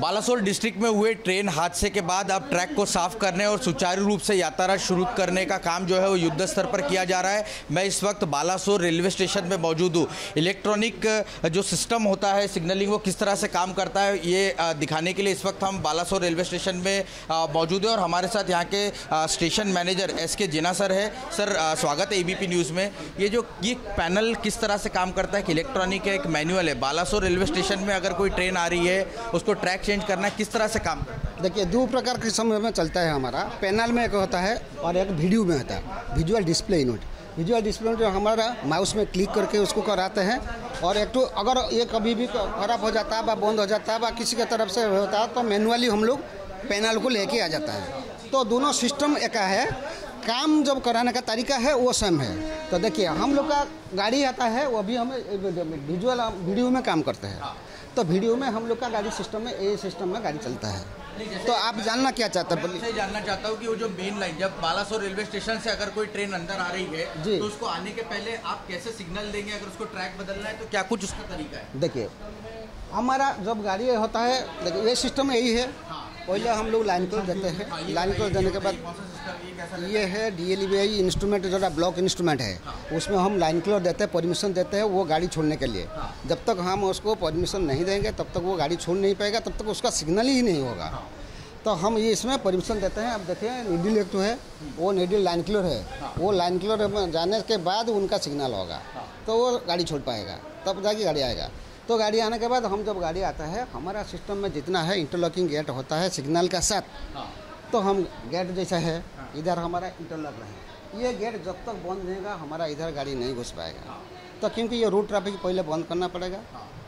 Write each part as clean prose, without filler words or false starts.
Balasore district में हुए train हादसे के बाद अब ट्रैक को साफ करने और सुचारू रूप से यातायात शुरू करने का काम जो है वो युद्ध स्तर पर किया जा रहा है। मैं इस वक्त बालासोर रेलवे स्टेशन में मौजूद हूँ। इलेक्ट्रॉनिक जो सिस्टम होता है सिग्नलिंग वो किस तरह से काम करता है ये दिखाने के लिए इस वक्त हम बालासोर रेलवे स्टेशन में मौजूद हैं और हमारे साथ यहाँ के स्टेशन मैनेजर SK जेना सर है। सर स्वागत है ABP न्यूज़ में। ये पैनल किस तरह से काम करता है कि इलेक्ट्रॉनिक है, एक मैनुअल है। बालासोर रेलवे स्टेशन में अगर कोई ट्रेन आ रही है उसको ट्रैक चेंज करना है, किस तरह से काम करता है? देखिए, दो प्रकार के समय में चलता है हमारा। पैनल में एक होता है और एक वीडियो में होता है, visual display unit. Visual display unit जो हमारा माउस में क्लिक करके उसको कराते हैं। और एक तो अगर ये कभी भी खराब हो जाता है, बंद हो जाता है, किसी की तरफ से होता है तो मैनुअली हम लोग पैनल को लेके आ जाता है। तो दोनों सिस्टम एक है, काम जब कराने का तरीका है वो सेम है। तो देखिए, हम लोग का गाड़ी आता है वो भी हमें विजुअल वीडियो में काम करते हैं। तो वीडियो में हम लोग का गाड़ी सिस्टम में ए सिस्टम में गाड़ी चलता है। तो आप जानना क्या चाहते हैं? मैं जानना चाहता हूँ कि वो जो मेन लाइन, जब बालासोर रेलवे स्टेशन से अगर कोई ट्रेन अंदर आ रही है तो उसको आने के पहले आप कैसे सिग्नल देंगे? अगर उसको ट्रैक बदलना है तो क्या कुछ उसका तरीका है? देखिए, हमारा जब गाड़ी होता है, देखिए ये सिस्टम यही है। पहले हम लोग लाइन क्लोज देते हैं। लाइन क्लोज देने के बाद ये है DLVI इंस्ट्रूमेंट, जो ब्लॉक इंस्ट्रूमेंट है, उसमें हम लाइन क्लोज देते हैं, परमिशन देते हैं वो गाड़ी छोड़ने के लिए। जब तक हम उसको परमिशन नहीं देंगे तब तक वो गाड़ी छोड़ नहीं पाएगा, तब तक उसका सिग्नल ही नहीं होगा। तो हम ये इसमें परमिशन देते हैं। अब देखिए, नीडल एक तो है, वो नीडल लाइन क्लियर है। वो लाइन क्लियर में जाने के बाद उनका सिग्नल होगा तो वो गाड़ी छोड़ पाएगा, तब जाके गाड़ी आएगा। तो गाड़ी आने के बाद हम जब गाड़ी आता है, हमारा सिस्टम में जितना है इंटरलॉकिंग गेट होता है सिग्नल का साथ। तो हम गेट जैसा है, इधर हमारा इंटरलॉक है। ये गेट जब तक बंद रहेगा हमारा इधर गाड़ी नहीं घुस पाएगा। तो क्योंकि ये रूट ट्रैफिक पहले बंद करना पड़ेगा,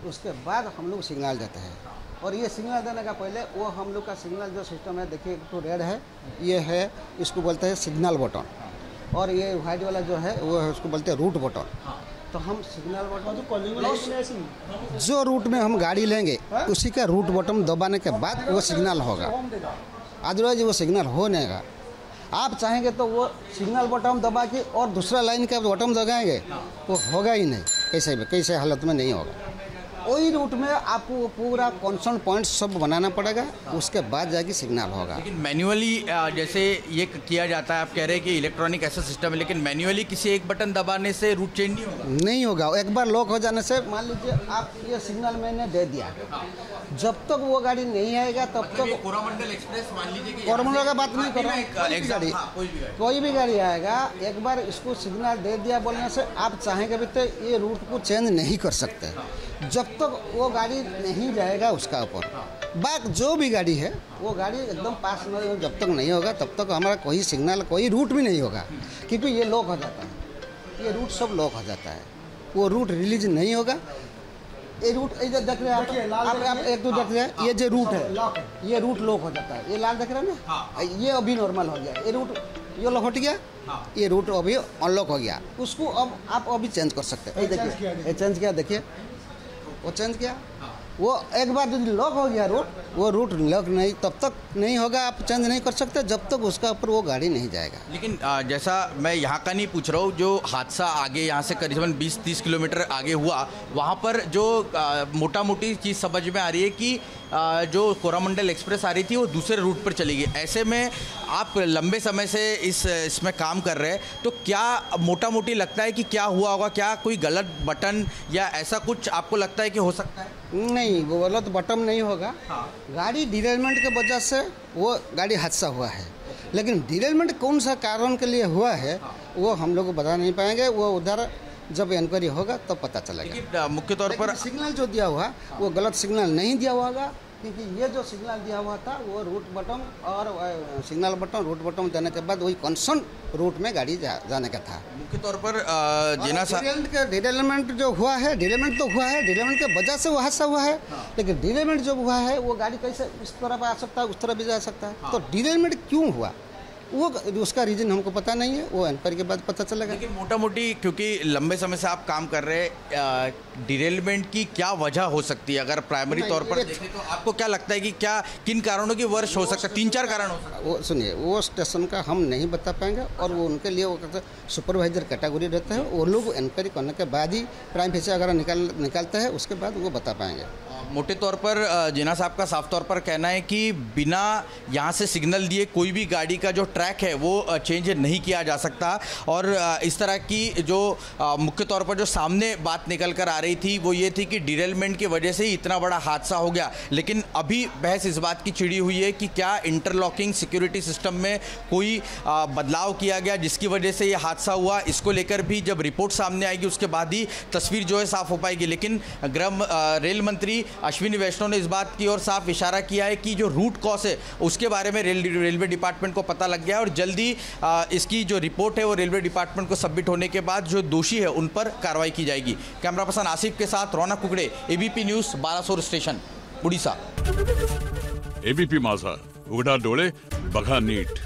उसके बाद हम लोग सिग्नल देते हैं। और ये सिग्नल देने का पहले वो हम लोग का सिग्नल जो सिस्टम है, देखिए तो रेड है, ये है, इसको बोलते हैं सिग्नल बटन। और ये वाइट वाला जो है वो है, उसको बोलते हैं रूट बटन। तो हम सिग्नल बटन जो रूट में हम गाड़ी लेंगे उसी का रूट बटन दबाने के बाद वो सिग्नल होगा, अदरवाइज वो सिग्नल हो नहीं गा। आप चाहेंगे तो वो सिग्नल बटन दबा के और दूसरा लाइन का बटन दबाएंगे वो होगा ही नहीं, कैसे हालत में नहीं होगा। वही रूट में आपको पूरा कॉन्सर्न पॉइंट सब बनाना पड़ेगा, उसके बाद जाके सिग्नल होगा। लेकिन मैन्युअली जैसे ये किया जाता है, आप कह रहे हैं कि इलेक्ट्रॉनिक ऐसा सिस्टम है, लेकिन मैन्युअली किसी एक बटन दबाने से रूट चेंज नहीं होगा? नहीं होगा। एक बार लॉक हो जाने से, मान लीजिए आप ये सिग्नल मैंने दे दिया, जब तक वो गाड़ी नहीं आएगा तब तक कोरोमंडल एक्सप्रेस, मान लीजिए, कोरोमंडल का बात नहीं कर रहा, कोई भी गाड़ी आएगा, एक बार इसको सिग्नल दे दिया बोलने से आप चाहेंगे भी तो ये रूट को चेंज नहीं कर सकते जब तक वो गाड़ी नहीं जाएगा उसका ऊपर। बाकी जो भी गाड़ी है वो गाड़ी एकदम पास में जब तक नहीं होगा तब तक हमारा कोई सिग्नल, कोई रूट भी नहीं होगा, क्योंकि ये लॉक हो जाता है। ये रूट सब लॉक हो जाता है, वो रूट रिलीज नहीं होगा। ये रूट देख रहे हैं आप एक तो देख रहे हैं, ये जो रूट है ये रूट लॉक हो जाता है। ये लाल देख रहे हैं ना, ये अभी नॉर्मल हो गया। ये रूट ये लॉक हट गया, ये रूट अभी अनलॉक हो गया। उसको अब आप अभी चेंज कर सकते हैं। ये देखिए, ये चेंज किया, देखिए वो चेंज किया। वो एक बार यदि लॉक हो गया रूट, वो रूट लॉक नहीं तब तक नहीं होगा, आप चेंज नहीं कर सकते जब तक उसका ऊपर वो गाड़ी नहीं जाएगा। लेकिन जैसा मैं यहाँ का नहीं पूछ रहा हूँ, जो हादसा आगे यहाँ से करीबन 20-30 किलोमीटर आगे हुआ, वहाँ पर जो मोटा मोटी चीज़ समझ में आ रही है कि जो कोरोमंडल एक्सप्रेस आ रही थी वो दूसरे रूट पर चली गई। ऐसे में आप लंबे समय से इसमें काम कर रहे हैं, तो क्या मोटा मोटी लगता है कि क्या हुआ होगा? क्या कोई गलत बटन या ऐसा कुछ आपको लगता है कि हो सकता है? नहीं, वो गलत बटन नहीं होगा। गाड़ी डिरेलमेंट के वजह से वो गाड़ी हादसा हुआ है, लेकिन डिरेलमेंट कौन सा कारण के लिए हुआ है वो हम लोग को बता नहीं पाएंगे। वो उधर जब इंक्वायरी होगा तब पता चलेगा। मुख्य तौर पर सिग्नल जो दिया हुआ वो गलत सिग्नल नहीं दिया हुआ होगा, क्योंकि ये जो सिग्नल दिया हुआ था वो रूट बटन और सिग्नल बटन, रूट बटन देने के बाद वही कंसर्न रूट में गाड़ी जाने का था। मुख्य तौर पर जेना साहब, डिरेलमेंट जो हुआ है, डिरेलमेंट तो हुआ है, डिरेलमेंट के वजह से वो हादसा हुआ है। लेकिन डिरेलमेंट जो हुआ है वो गाड़ी कैसे इस तरफ आ सकता है, उस तरफ भी जा सकता है। तो डिरेलमेंट क्यों हुआ वो उसका रीज़न हमको पता नहीं है, वो इंक्वायरी के बाद पता चलेगा। लेकिन मोटा मोटी क्योंकि लंबे समय से आप काम कर रहे हैं, डिरेलमेंट की क्या वजह हो सकती है? अगर प्राइमरी तौर पर देखें तो आपको क्या लगता है कि क्या किन कारणों की वर्ष हो सकता है? 3-4 कारण हो सकते हैं। वो सुनिए, वो स्टेशन का हम नहीं बता पाएंगे, और वो उनके लिए वो सुपरवाइजर कैटेगरी रहता है, वो लोग इंक्वायरी करने के बाद ही प्राइम फेसियर अगर निकालते हैं उसके बाद वो बता पाएंगे। मोटे तौर पर जिन्ना साहब का साफ तौर पर कहना है कि बिना यहाँ से सिग्नल दिए कोई भी गाड़ी का जो ट्रैक है वो चेंज नहीं किया जा सकता, और इस तरह की जो मुख्य तौर पर जो सामने बात निकल कर आ रही थी वो ये थी कि डिरेलमेंट की वजह से ही इतना बड़ा हादसा हो गया। लेकिन अभी बहस इस बात की छिड़ी हुई है कि क्या इंटरलॉकिंग सिक्योरिटी सिस्टम में कोई बदलाव किया गया जिसकी वजह से ये हादसा हुआ। इसको लेकर भी जब रिपोर्ट सामने आएगी उसके बाद ही तस्वीर जो है साफ हो पाएगी। लेकिन रेल मंत्री अश्विनी वैष्णव ने इस बात की ओर साफ इशारा किया है कि जो रूट कॉज है उसके बारे में रेलवे डिपार्टमेंट को पता लग गया है और जल्दी इसकी जो रिपोर्ट है वो रेलवे डिपार्टमेंट को सबमिट होने के बाद जो दोषी है उन पर कार्रवाई की जाएगी। कैमरा पर्सन आसिफ के साथ रौनक कुकड़े, एबीपी न्यूज़, बालासोर स्टेशन, उड़ीसा। एबीपी माझा, उघडा डोळे बघा नीट।